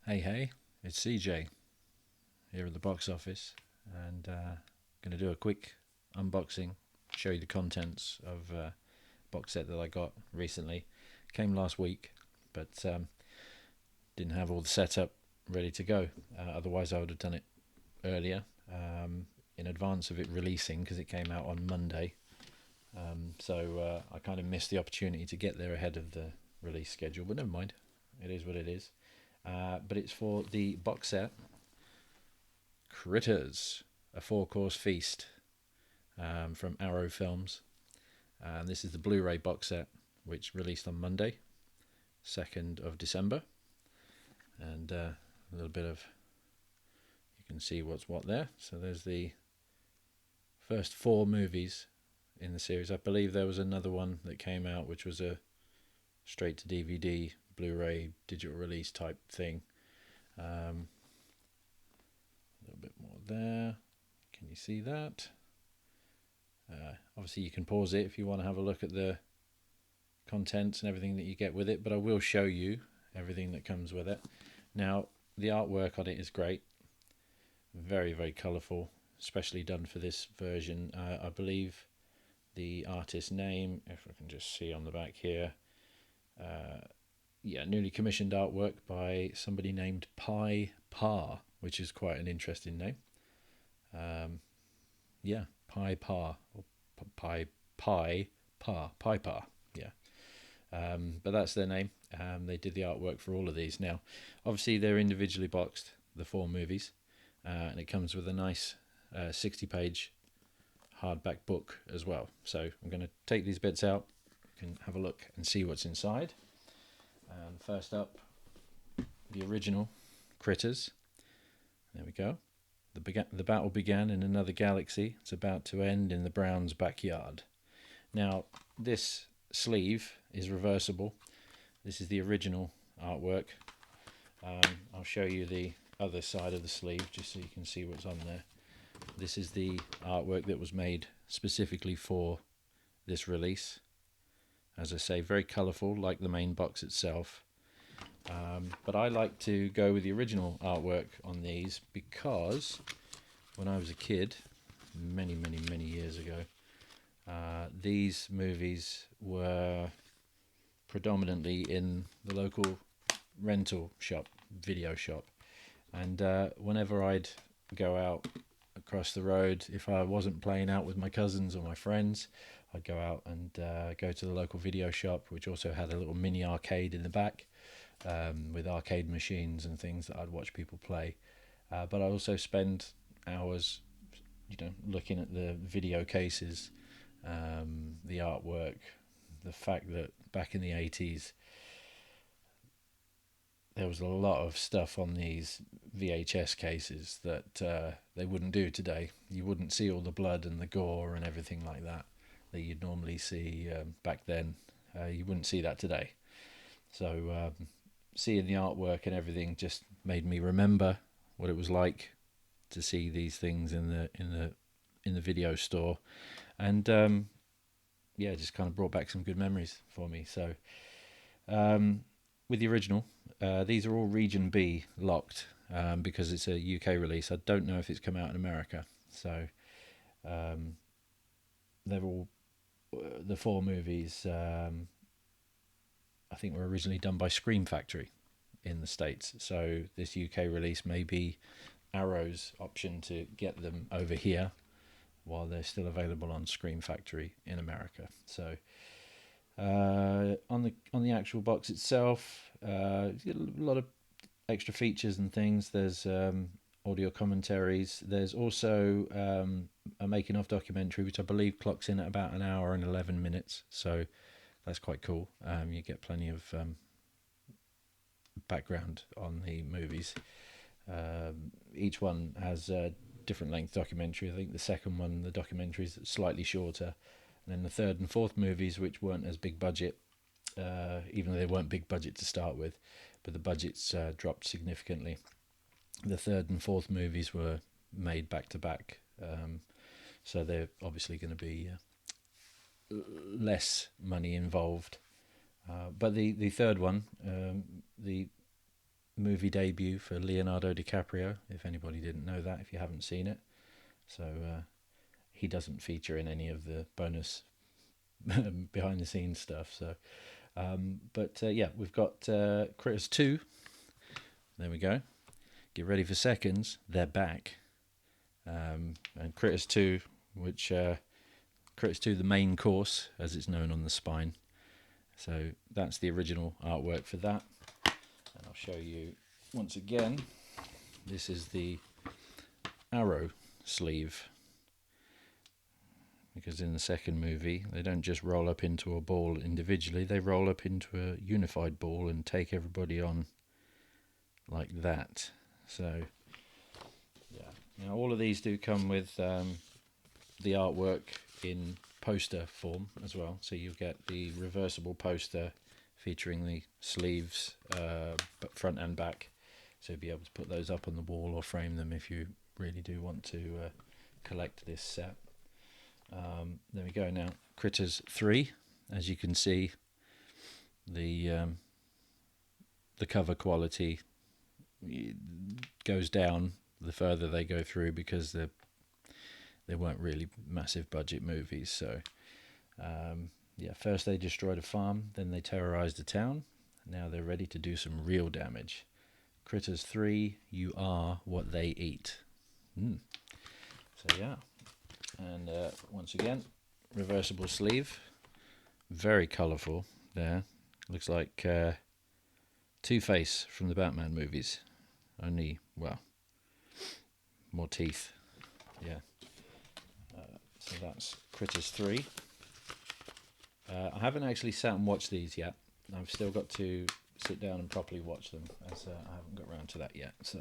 Hey, it's CJ here at the box office, and going to do a quick unboxing, show you the contents of a box set that I got recently. Came last week, but didn't have all the setup ready to go. Otherwise, I would have done it earlier, in advance of it releasing, because it came out on Monday. So I kind of missed the opportunity to get there ahead of the release schedule, but never mind. It is what it is. But it's for the box set Critters, a four-course feast, from Arrow Films. This is the Blu-Ray box set, which released on Monday, 2nd of December. And a little bit of, you can see what's what there. So there's the first four movies in the series. I believe there was another one that came out, which was a straight to DVD, Blu-ray, digital release type thing. A little bit more there. Can you see that? Obviously you can pause it if you want to have a look at the contents and everything that you get with it, but I will show you everything that comes with it. Now, the artwork on it is great. Very, very colourful, especially done for this version. I believe the artist's name, if I can just see on the back here, newly commissioned artwork by somebody named Pi Pa, which is quite an interesting name. Pi Pa, or Pi Pa, yeah. But that's their name. They did the artwork for all of these. Now, obviously they're individually boxed, the four movies, and it comes with a nice 60-page hardback book as well. So I'm going to take these bits out. You can have a look and see what's inside. And first up, the original Critters. There we go. The battle began in another galaxy. It's about to end in the Browns' backyard. Now, this sleeve is reversible. This is the original artwork. I'll show you the other side of the sleeve just so you can see what's on there. This is the artwork that was made specifically for this release. As I say, very colourful, like the main box itself. But I like to go with the original artwork on these because when I was a kid, many years ago, these movies were predominantly in the local rental shop, video shop. And whenever I'd go out across the road, if I wasn't playing out with my cousins or my friends, I'd go out and go to the local video shop, which also had a little mini arcade in the back, with arcade machines and things that I'd watch people play. But I also spend hours, looking at the video cases, the artwork, the fact that back in the 80s there was a lot of stuff on these VHS cases that they wouldn't do today. You wouldn't see all the blood and the gore and everything like that you'd normally see back then. You wouldn't see that today. So seeing the artwork and everything just made me remember what it was like to see these things in the video store, and just kind of brought back some good memories for me. So with the original, these are all Region B locked, because it's a UK release. I don't know if it's come out in America. So they're all the four movies. I think were originally done by Scream Factory in the States. So this UK release may be Arrow's option to get them over here while they're still available on Scream Factory in America. So on the actual box itself, a lot of extra features and things. There's audio commentaries. There's also a making of documentary, which I believe clocks in at about an hour and 11 minutes. So that's quite cool. You get plenty of background on the movies. Each one has a different length documentary. I think the second one, the documentary, is slightly shorter. And then the third and fourth movies, which weren't as big budget, even though they weren't big budget to start with, but the budgets dropped significantly. The third and fourth movies were made back to back. So they're obviously going to be less money involved. But the third one, the movie debut for Leonardo DiCaprio, if anybody didn't know that, if you haven't seen it. So he doesn't feature in any of the bonus behind the scenes stuff. So, yeah, we've got Critters 2. There we go. Get ready for seconds. They're back. And Critters 2, which Critters 2, the main course, as it's known on the spine. So that's the original artwork for that. And I'll show you once again. This is the arrow sleeve. Because in the second movie, they don't just roll up into a ball individually, they roll up into a unified ball and take everybody on like that. So, yeah. Now, all of these do come with the artwork in poster form as well. So you'll get the reversible poster featuring the sleeves, front and back. So you'll be able to put those up on the wall or frame them if you really do want to collect this set. There we go. Now, Critters 3, as you can see, the cover quality goes down the further they go through because they weren't really massive budget movies. So, yeah, first they destroyed a farm, then they terrorized a town. Now they're ready to do some real damage. Critters 3, you are what they eat. So, yeah. And once again, reversible sleeve, very colourful there. Looks like Two-Face from the Batman movies, only, well, more teeth. Yeah. So that's Critters 3. I haven't actually sat and watched these yet. I've still got to sit down and properly watch them, as I haven't got around to that yet. So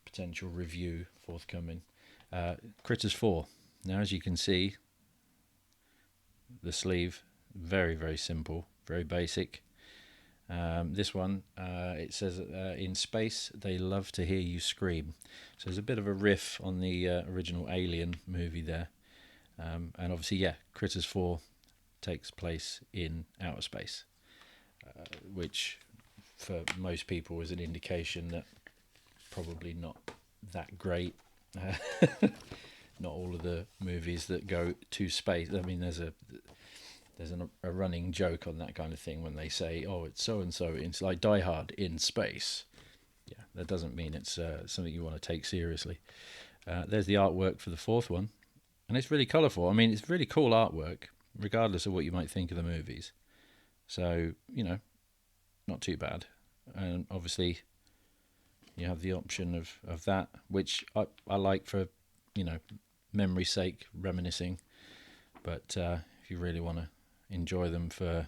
potential review forthcoming. Critters 4. Now, as you can see, the sleeve, very, very simple, very basic. This one, it says, in space, they love to hear you scream. So there's a bit of a riff on the original Alien movie there. And obviously, yeah, Critters 4 takes place in outer space, which for most people is an indication that probably not that great. Not all of the movies that go to space. I mean, there's a running joke on that kind of thing when they say, "Oh, it's so and so." It's like Die Hard in space. Yeah, that doesn't mean it's something you want to take seriously. There's the artwork for the fourth one, and it's really colourful. I mean, it's really cool artwork, regardless of what you might think of the movies. So, you know, not too bad. And obviously, you have the option of that, which I like for, you know, memory's sake, reminiscing. But if you really want to enjoy them for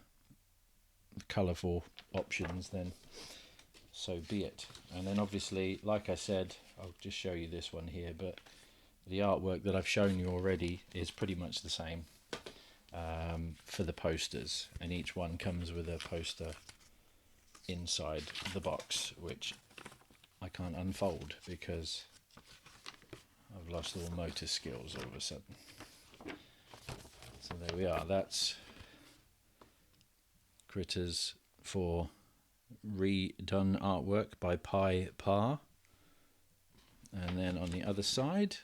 colourful options, then so be it. And then obviously, like I said, I'll just show you this one here, but the artwork that I've shown you already is pretty much the same for the posters, and each one comes with a poster inside the box, which I can't unfold because I've lost all motor skills all of a sudden. So there we are. That's Critters 4 redone artwork by Pi Pa. And then on the other side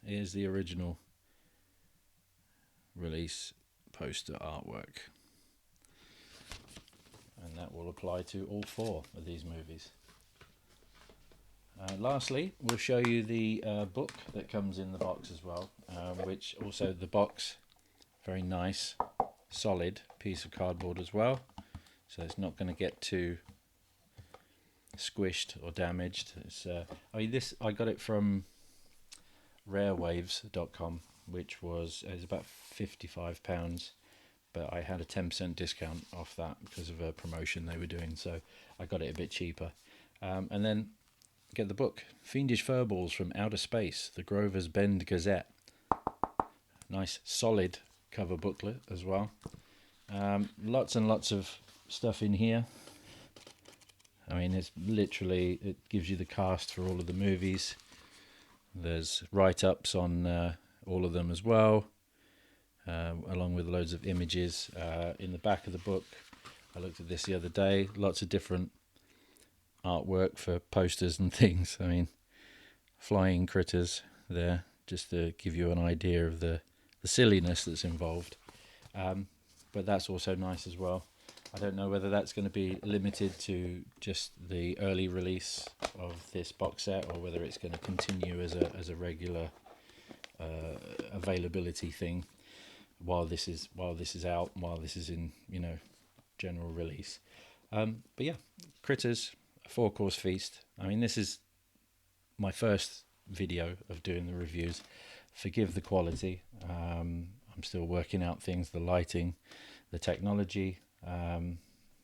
is the original release poster artwork. And that will apply to all 4 of these movies. Lastly, we'll show you the book that comes in the box as well, which also the box, very nice, solid piece of cardboard as well, so it's not going to get too squished or damaged. It's, I mean, this I got it from Rarewaves.com, which was about £55, but I had a 10% discount off that because of a promotion they were doing, so I got it a bit cheaper. And then get the book, Fiendish Furballs from Outer Space, the Grover's Bend Gazette. Nice solid cover booklet as well. Lots and lots of stuff in here. I mean, it's literally, it gives you the cast for all of the movies. There's write-ups on all of them as well, along with loads of images. In the back of the book, I looked at this the other day, lots of different artwork for posters and things. I mean, flying critters there, just to give you an idea of the silliness that's involved. But that's also nice as well. I don't know whether that's going to be limited to just the early release of this box set, or whether it's going to continue as a regular availability thing while this is out, while this is in general release. But yeah, Critters, a 4-course feast. I mean, this is my first video of doing the reviews. Forgive the quality. I'm still working out things, the lighting, the technology,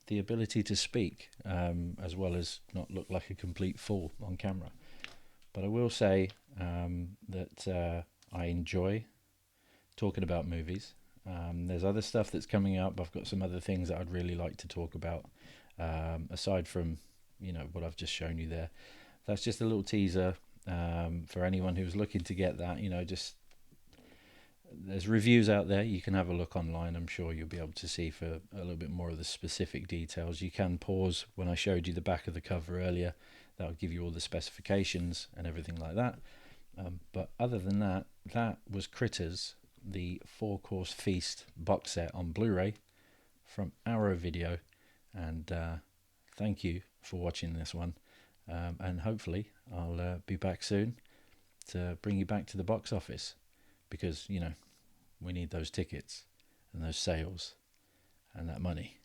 the ability to speak, as well as not look like a complete fool on camera. But I will say that I enjoy talking about movies. There's other stuff that's coming up. I've got some other things that I'd really like to talk about, aside from what I've just shown you there. That's just a little teaser for anyone who's looking to get that. Just there's reviews out there. You can have a look online. I'm sure you'll be able to see for a little bit more of the specific details. You can pause when I showed you the back of the cover earlier. That'll give you all the specifications and everything like that. But other than that, that was Critters, the 4-course feast box set on Blu-ray from Arrow Video. And thank you for watching this one. And hopefully I'll be back soon to bring you back to the box office, because we need those tickets and those sales and that money.